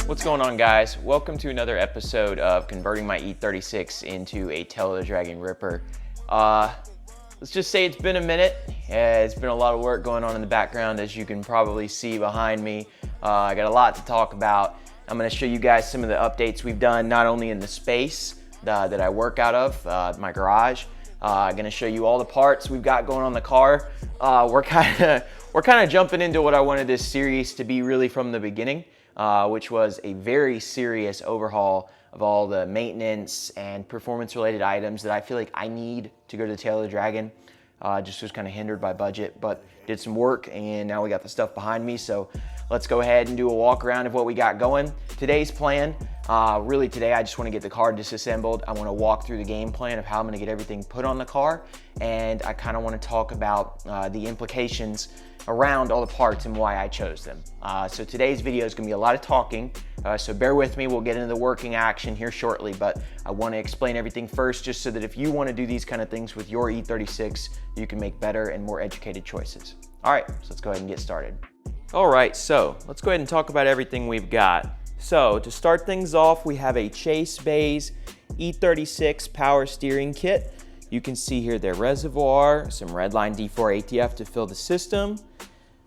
What's going on, guys? Welcome to another episode of converting my E36 into a Tail of the Dragon Ripper. Let's just say it's been a minute. It's been a lot of work going on in the background, as you can probably see behind me. I got a lot to talk about. I'm going to show you guys some of the updates we've done, not only in the space that I work out of, my garage. I'm going to show you all the parts we've got going on the car. We're kind of jumping into what I wanted this series to be really from the beginning. Which was a very serious overhaul of all the maintenance and performance related items that I feel like I need to go to the Tail of the Dragon. Just was kind of hindered by budget, but did some work and now we got the stuff behind me. So let's go ahead and do a walk around of what we got going. Today's plan, really today I just want to get the car disassembled. I want to walk through the game plan of how I'm going to get everything put on the car, and I kind of want to talk about the implications around all the parts and why I chose them. So today's video is going to be a lot of talking, so bear with me. We'll get into the working action here shortly, but I want to explain everything first just so that if you want to do these kind of things with your E36, you can make better and more educated choices. All right, so let's go ahead and get started. All right, so let's go ahead and talk about everything we've got. So to start things off, we have a Chase Bays E36 power steering kit. You can see here their reservoir, some Redline D4 ATF to fill the system.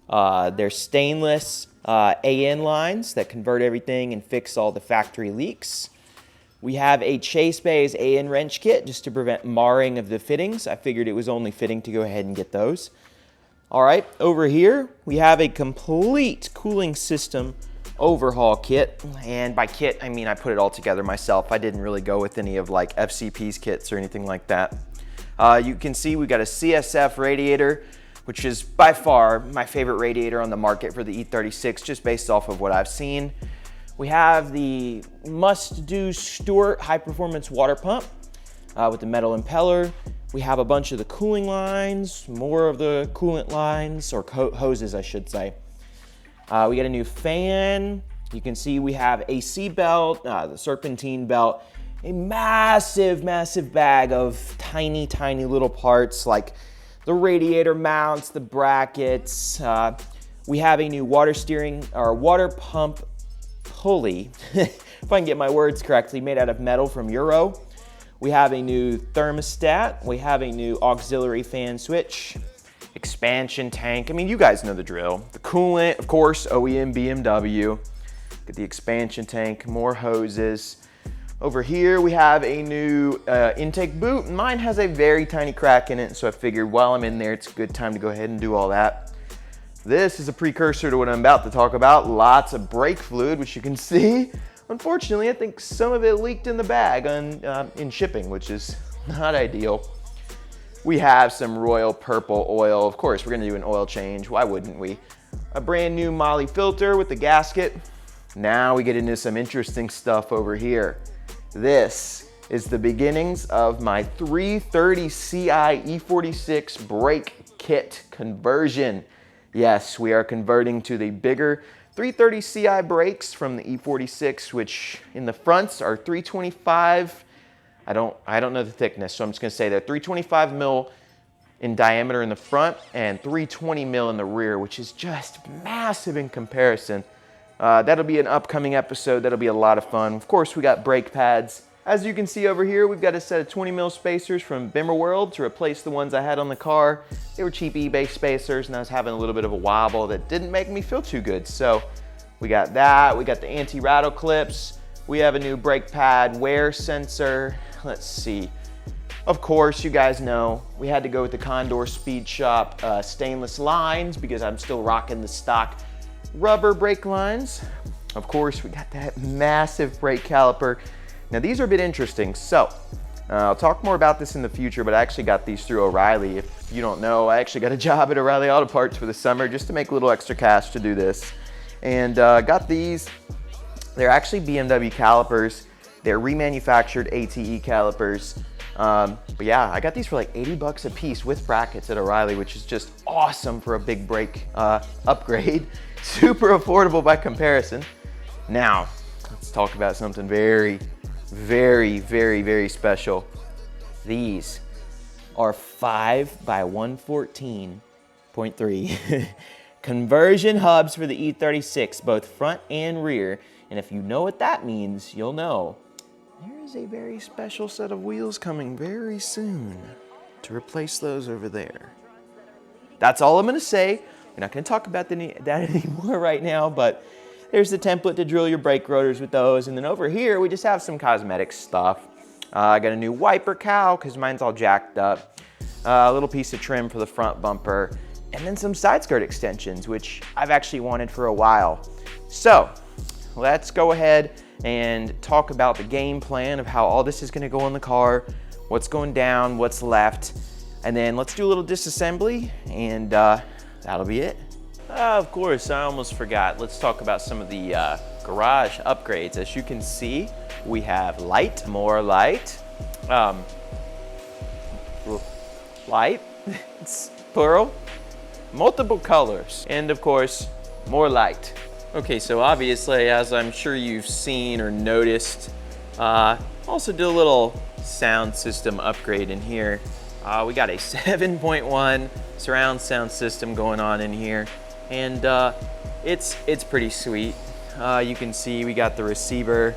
There's stainless AN lines that convert everything and fix all the factory leaks. We have a Chase Bays AN wrench kit just to prevent marring of the fittings. I figured it was only fitting to go ahead and get those. All right, over here we have a complete cooling system overhaul kit, and by kit I mean I put it all together myself. I didn't really go with any of like FCP's kits or anything like that. You can see we got a CSF radiator, which is by far my favorite radiator on the market for the E36, just based off of what I've seen. We have the must-do Stewart high-performance water pump with the metal impeller. We have a bunch of the cooling lines, more of the coolant lines, or hoses, I should say. We got a new fan. You can see we have a AC belt, the serpentine belt, a massive, massive bag of tiny, tiny little parts like the radiator mounts, the brackets. We have a new water steering or water pump pulley, if I can get my words correctly, made out of metal from Euro. We have a new thermostat. We have a new auxiliary fan switch, expansion tank. I mean, you guys know the drill. The coolant, of course, OEM BMW. Get the expansion tank, more hoses. Over here we have a new intake boot. Mine has a very tiny crack in it, so I figured while I'm in there, it's a good time to go ahead and do all that. This is a precursor to what I'm about to talk about. Lots of brake fluid, which you can see. Unfortunately, I think some of it leaked in the bag in shipping, which is not ideal. We have some Royal Purple oil. Of course, we're gonna do an oil change. Why wouldn't we? A brand new Moly filter with the gasket. Now we get into some interesting stuff over here. This is the beginnings of my 330 Ci E46 brake kit conversion. Yes, we are converting to the bigger 330 Ci brakes from the E46, which in the fronts are 325. I don't know the thickness, so I'm just gonna say they're 325 mil in diameter in the front and 320 mil in the rear, which is just massive in comparison. That'll be an upcoming episode. That'll be a lot of fun. Of course, we got brake pads. As you can see over here, we've got a set of 20 mil spacers from Bimmer World to replace the ones I had on the car. They were cheap eBay spacers, and I was having a little bit of a wobble that didn't make me feel too good. So we got that. We got the anti-rattle clips. We have a new brake pad wear sensor. Let's see. Of course, you guys know we had to go with the Condor Speed Shop stainless lines because I'm still rocking the stock rubber brake lines. Of course, we got that massive brake caliper. Now these are a bit interesting. So I'll talk more about this in the future, but I actually got these through O'Reilly. If you don't know, I actually got a job at O'Reilly Auto Parts for the summer just to make a little extra cash to do this. And got these. They're actually BMW calipers. They're remanufactured ATE calipers. But yeah, I got these for like 80 bucks a piece with brackets at O'Reilly, which is just awesome for a big brake upgrade. Super affordable by comparison. Now, let's talk about something very, very, very, very special. These are 5 by 114.3 conversion hubs for the E36, both front and rear. And if you know what that means, you'll know there is a very special set of wheels coming very soon to replace those over there. That's all I'm gonna say. We're not gonna talk about that anymore right now, but there's the template to drill your brake rotors with those. And then over here, we just have some cosmetic stuff. I got a new wiper cowl because mine's all jacked up. A little piece of trim for the front bumper, and then some side skirt extensions, which I've actually wanted for a while. So let's go ahead and talk about the game plan of how all this is gonna go in the car, what's going down, what's left, and then let's do a little disassembly, and that'll be it. Of course, I almost forgot. Let's talk about some of the garage upgrades. As you can see, we have light, more light, light, it's plural, multiple colors, and of course, more light. Okay, so obviously, as I'm sure you've seen or noticed, also did a little sound system upgrade in here. We got a 7.1 surround sound system going on in here, and it's pretty sweet. You can see we got the receiver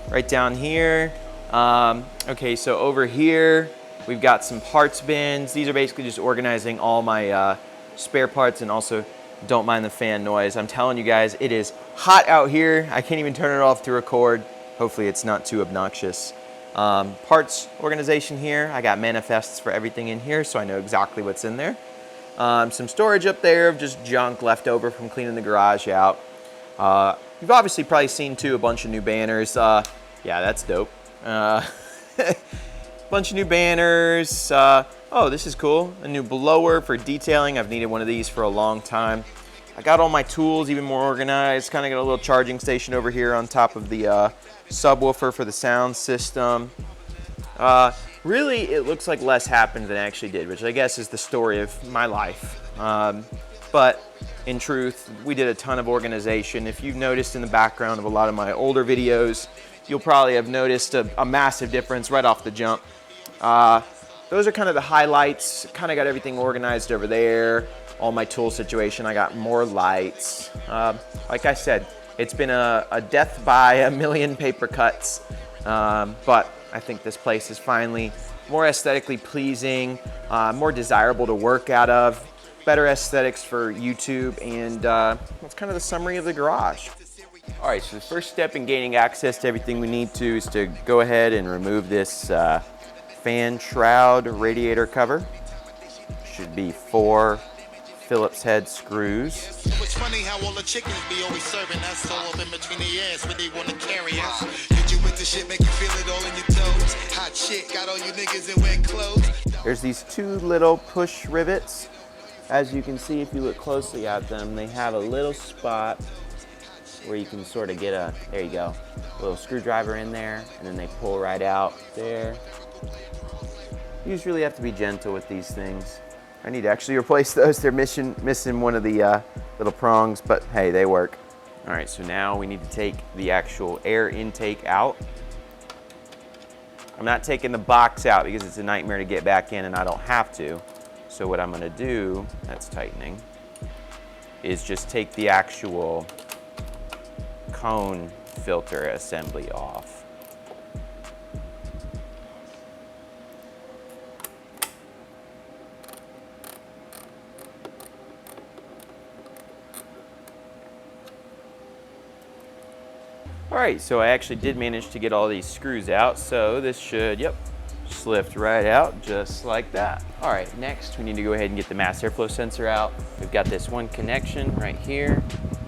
right down here. Okay, so over here, we've got some parts bins. These are basically just organizing all my spare parts, and also don't mind the fan noise. I'm telling you guys, it is hot out here. I can't even turn it off to record. Hopefully it's not too obnoxious. Parts organization here. I got manifests for everything in here, so I know exactly what's in there. Some storage up there of just junk left over from cleaning the garage out. You've obviously probably seen too a bunch of new banners. Yeah, that's dope. Bunch of new banners. Oh, this is cool. A new blower for detailing. I've needed one of these for a long time. I got all my tools even more organized. Kind of got a little charging station over here on top of the subwoofer for the sound system. Really, it looks like less happened than it actually did, which I guess is the story of my life. But in truth, we did a ton of organization. If you've noticed in the background of a lot of my older videos, you'll probably have noticed a massive difference right off the jump. Those are kind of the highlights. Kind of got everything organized over there. All my tool situation, I got more lights. Like I said, it's been a death by a million paper cuts, but I think this place is finally more aesthetically pleasing, more desirable to work out of, better aesthetics for YouTube, and that's kind of the summary of the garage. All right, so the first step in gaining access to everything we need to is to go ahead and remove this fan shroud radiator cover. Should be 4 Phillips head screws. It's funny how all the chickens be always serving us all up in between the ass where they want to carry us. Hit you with the shit, make you feel it all in your toes. Hot shit, got all you niggas in wet clothes. There's these 2 little push rivets. As you can see, if you look closely at them, they have a little spot where you can sort of get a, there you go, a little screwdriver in there, and then they pull right out there. You just really have to be gentle with these things. I need to actually replace those. They're missing one of the little prongs, but hey, they work. All right, so now we need to take the actual air intake out. I'm not taking the box out because it's a nightmare to get back in and I don't have to. So what I'm gonna do, that's tightening, is just take the actual cone filter assembly off. All right, so I actually did manage to get all these screws out, so this should, yep, just lift right out just like that. All right, next we need to go ahead and get the mass airflow sensor out. We've got this one connection right here,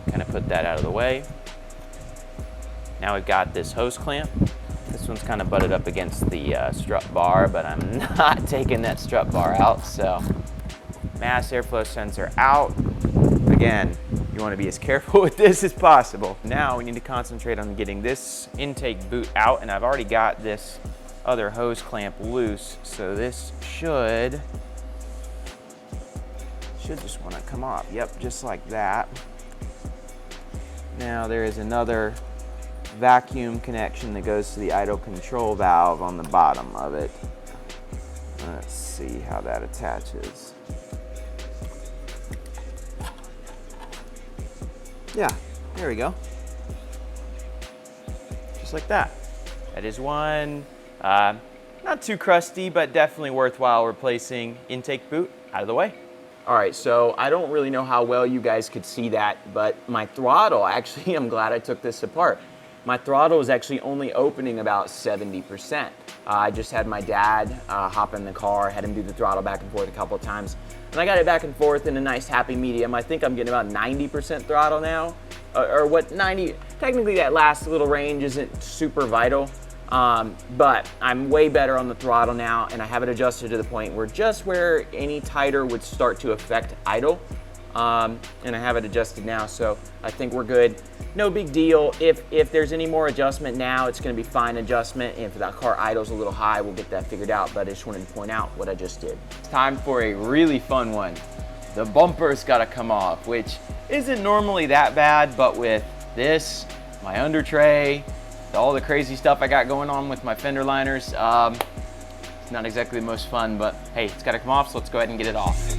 kind of put that out of the way. Now we've got this hose clamp. This one's kind of butted up against the strut bar, but I'm not taking that strut bar out, so mass airflow sensor out. Again, you want to be as careful with this as possible. Now we need to concentrate on getting this intake boot out, and I've already got this other hose clamp loose, so this should just want to come off. Yep, just like that. Now there is another vacuum connection that goes to the idle control valve on the bottom of it. Let's see how that attaches. Yeah, there we go. just like that. That is one. Not too crusty, but definitely worthwhile replacing intake boot. Out of the way. All right, so I don't really know how well you guys could see that, but my throttle, actually, I'm glad I took this apart. My throttle is actually only opening about 70%. I just had my dad hop in the car, had him do the throttle back and forth a couple of times, and I got it back and forth in a nice happy medium. I think I'm getting about 90% throttle now, or what 90, technically that last little range isn't super vital, but I'm way better on the throttle now, and I have it adjusted to the point where just where any tighter would start to affect idle, and I have it adjusted now, so I think we're good. No big deal. If there's any more adjustment now, it's gonna be fine adjustment. And if that car idles a little high, we'll get that figured out, but I just wanted to point out what I just did. It's time for a really fun one. The bumper's gotta come off, which isn't normally that bad, but with this, my under tray, all the crazy stuff I got going on with my fender liners, it's not exactly the most fun, but hey, it's gotta come off, so let's go ahead and get it off.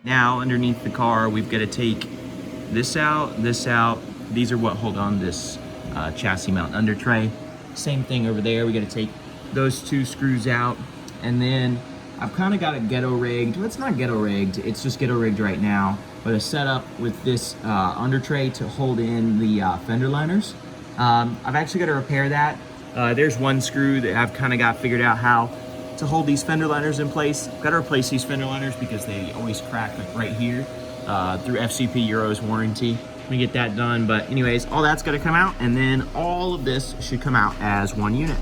Now, underneath the car, we've got to take this out, this out. These are what hold on this chassis mount under tray. Same thing over there. We got to take those two screws out. And then I've kind of got it ghetto rigged. Well, it's not ghetto rigged. It's just ghetto rigged right now. But a setup with this under tray to hold in the fender liners. I've actually got to repair that. There's one screw that I've kind of got figured out how to hold these fender liners in place. Got to replace these fender liners because they always crack like right here through FCP Euro's warranty. Let me get that done, but anyways, all that's got to come out, and then all of this should come out as one unit.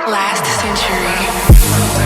Last century.